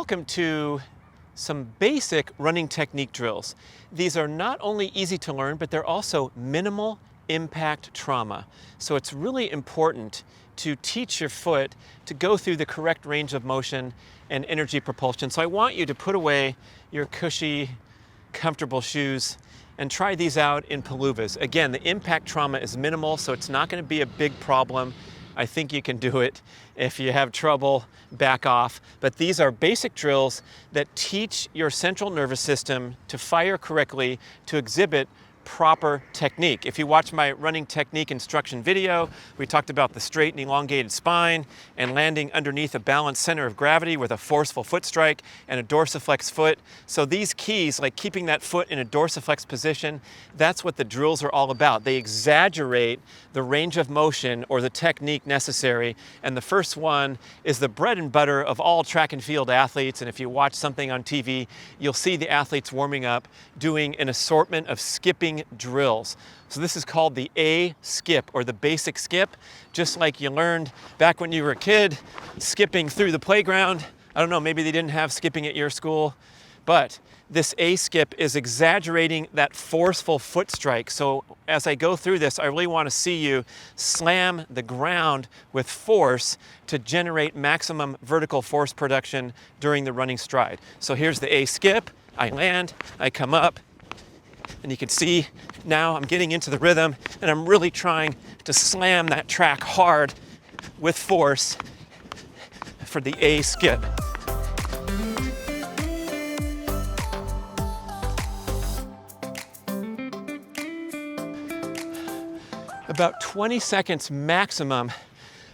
Welcome to some basic running technique drills. These are not only easy to learn, but they're also minimal impact trauma. So it's really important to teach your foot to go through the correct range of motion and energy propulsion. So I want you to put away your cushy, comfortable shoes and try these out in Peluvas. Again, the impact trauma is minimal, so it's not going to be a big problem. I think you can do it. If you have trouble, back off. But these are basic drills that teach your central nervous system to fire correctly, to exhibit proper technique. If you watch my running technique instruction video, we talked about the straight and elongated spine and landing underneath a balanced center of gravity with a forceful foot strike and a dorsiflex foot. So these keys, like keeping that foot in a dorsiflex position, that's what the drills are all about. They exaggerate the range of motion or the technique necessary. And the first one is the bread and butter of all track and field athletes. And if you watch something on TV, you'll see the athletes warming up doing an assortment of skipping drills. So this is called the A skip, or the basic skip, just like you learned back when you were a kid, skipping through the playground. I don't know, maybe they didn't have skipping at your school, but this A skip is exaggerating that forceful foot strike. So as I go through this, I really want to see you slam the ground with force to generate maximum vertical force production during the running stride. So here's the A skip. I land, I come up, and you can see now I'm getting into the rhythm and I'm really trying to slam that track hard with force for the A skip. About 20 seconds maximum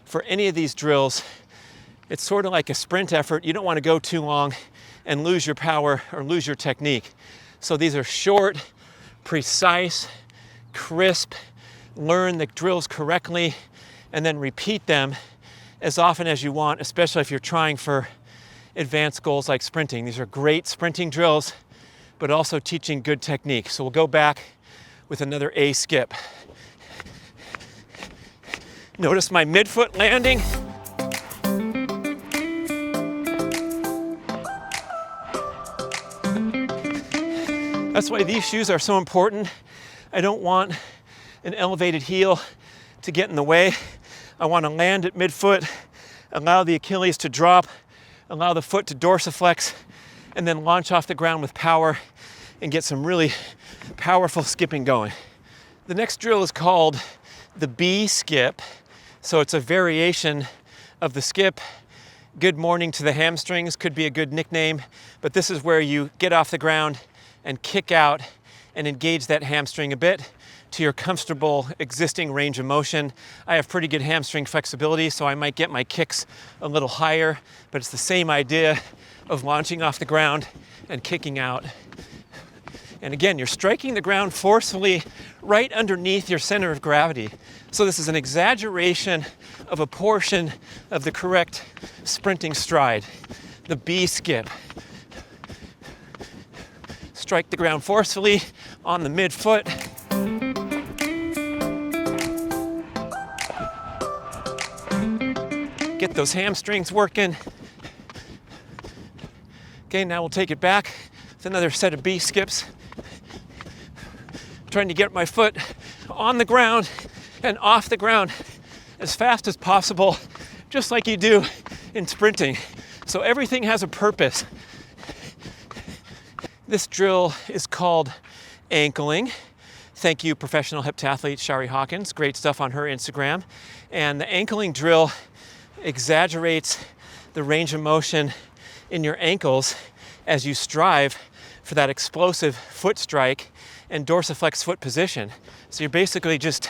for any of these drills. It's sort of like a sprint effort. You don't want to go too long and lose your power or lose your technique. So these are short, precise, crisp. Learn the drills correctly and then repeat them as often as you want, especially if you're trying for advanced goals like sprinting. These are great sprinting drills, but also teaching good technique. So we'll go back with another A skip. Notice my midfoot landing. That's why these shoes are so important. I don't want an elevated heel to get in the way. I want to land at midfoot, allow the Achilles to drop, allow the foot to dorsiflex, and then launch off the ground with power and get some really powerful skipping going. The next drill is called the B skip. So it's a variation of the skip. Good morning to the hamstrings could be a good nickname, but this is where you get off the ground and kick out and engage that hamstring a bit to your comfortable existing range of motion. I have pretty good hamstring flexibility, so I might get my kicks a little higher, but it's the same idea of launching off the ground and kicking out. And again, you're striking the ground forcefully right underneath your center of gravity. So this is an exaggeration of a portion of the correct sprinting stride, the B skip. Strike the ground forcefully on the midfoot. Get those hamstrings working. Okay, now we'll take it back with another set of B skips. Trying to get my foot on the ground and off the ground as fast as possible, just like you do in sprinting. So everything has a purpose. This drill is called ankling. Thank you, professional heptathlete Shari Hawkins. Great stuff on her Instagram. And the ankling drill exaggerates the range of motion in your ankles as you strive for that explosive foot strike and dorsiflex foot position. So you're basically just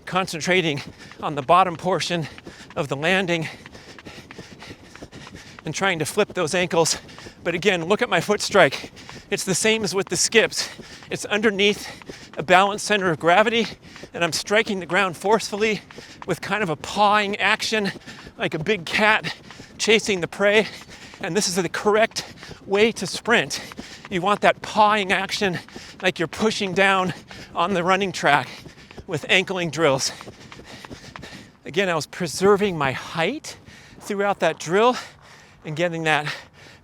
concentrating on the bottom portion of the landing and trying to flip those ankles. But again, look at my foot strike. It's the same as with the skips. It's underneath a balanced center of gravity, and I'm striking the ground forcefully with kind of a pawing action, like a big cat chasing the prey. And this is the correct way to sprint. You want that pawing action, like you're pushing down on the running track with ankling drills. Again, I was preserving my height throughout that drill and getting that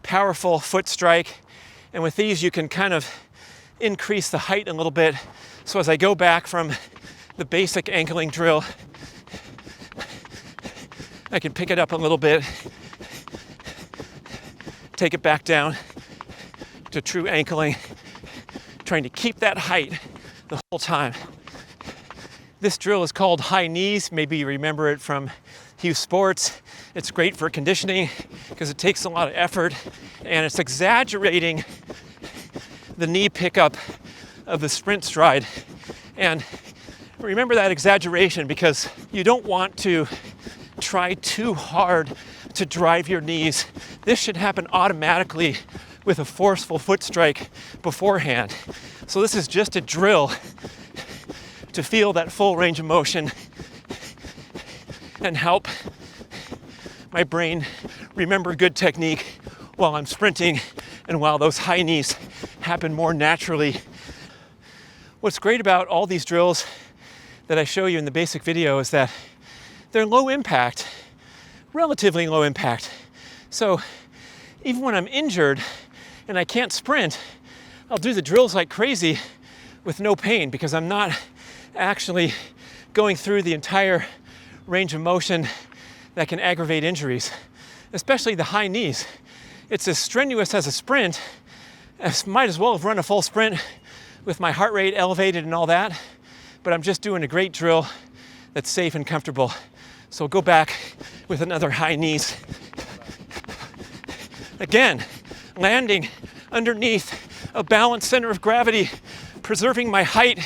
powerful foot strike. And with these, you can kind of increase the height a little bit. So as I go back from the basic ankling drill, I can pick it up a little bit, take it back down to true ankling, trying to keep that height the whole time. This drill is called high knees. Maybe you remember it from Hughes Sports. It's great for conditioning because it takes a lot of effort, and it's exaggerating the knee pickup of the sprint stride. And remember that exaggeration, because you don't want to try too hard to drive your knees. This should happen automatically with a forceful foot strike beforehand. So this is just a drill to feel that full range of motion and help my brain remember good technique while I'm sprinting and while those high knees happen more naturally. What's great about all these drills that I show you in the basic video is that they're low impact, relatively low impact. So even when I'm injured and I can't sprint, I'll do the drills like crazy with no pain, because I'm not actually going through the entire range of motion that can aggravate injuries, especially the high knees. It's as strenuous as a sprint. I might as well have run a full sprint with my heart rate elevated and all that, but I'm just doing a great drill that's safe and comfortable. So we'll go back with another high knees. Again, landing underneath a balanced center of gravity, preserving my height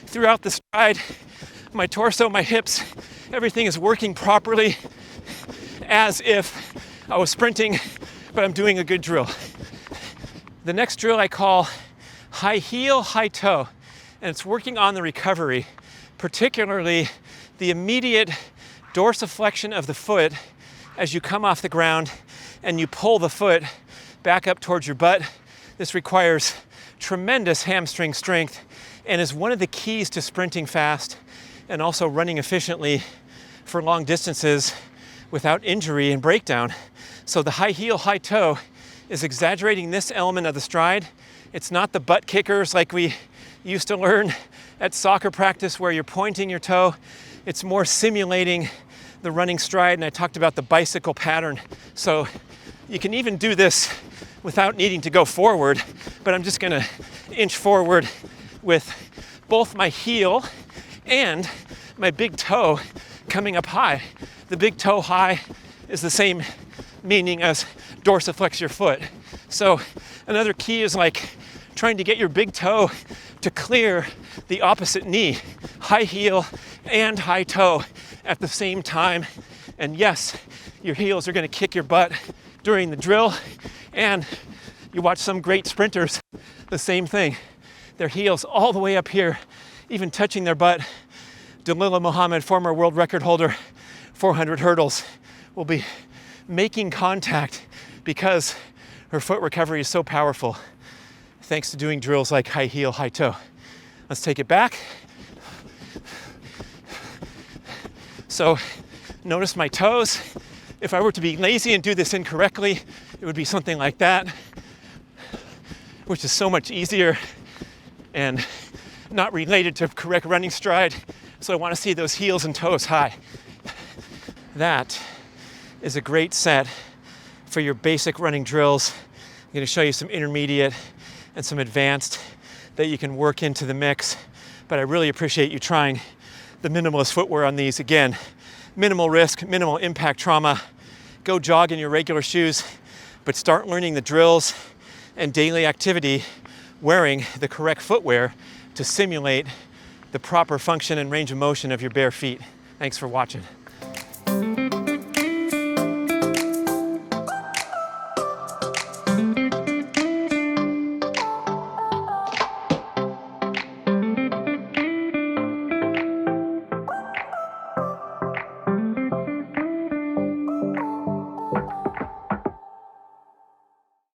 throughout the stride. My torso, my hips, everything is working properly as if I was sprinting, but I'm doing a good drill. The next drill I call high heel, high toe, and it's working on the recovery, particularly the immediate dorsiflexion of the foot as you come off the ground and you pull the foot back up towards your butt. This requires tremendous hamstring strength and is one of the keys to sprinting fast and also running efficiently for long distances without injury and breakdown. So the high heel, high toe is exaggerating this element of the stride. It's not the butt kickers like we used to learn at soccer practice where you're pointing your toe. It's more simulating the running stride, and I talked about the bicycle pattern. So you can even do this without needing to go forward, but I'm just gonna inch forward with both my heel and my big toe coming up high. The big toe high is the same meaning as dorsiflex your foot. So another key is like trying to get your big toe to clear the opposite knee, high heel and high toe at the same time. And yes, your heels are gonna kick your butt during the drill, and you watch some great sprinters, the same thing. Their heels all the way up here, even touching their butt. Dalilah Muhammad, former world record holder, 400 hurdles, will be making contact because her foot recovery is so powerful, thanks to doing drills like high heel, high toe. Let's take it back. So notice my toes. If I were to be lazy and do this incorrectly, it would be something like that, which is so much easier and not related to correct running stride. So I want to see those heels and toes high. That is a great set for your basic running drills. I'm going to show you some intermediate and some advanced that you can work into the mix. But I really appreciate you trying the minimalist footwear on these. Again, minimal risk, minimal impact trauma. Go jog in your regular shoes, but start learning the drills and daily activity wearing the correct footwear to simulate the proper function and range of motion of your bare feet. Thanks for watching.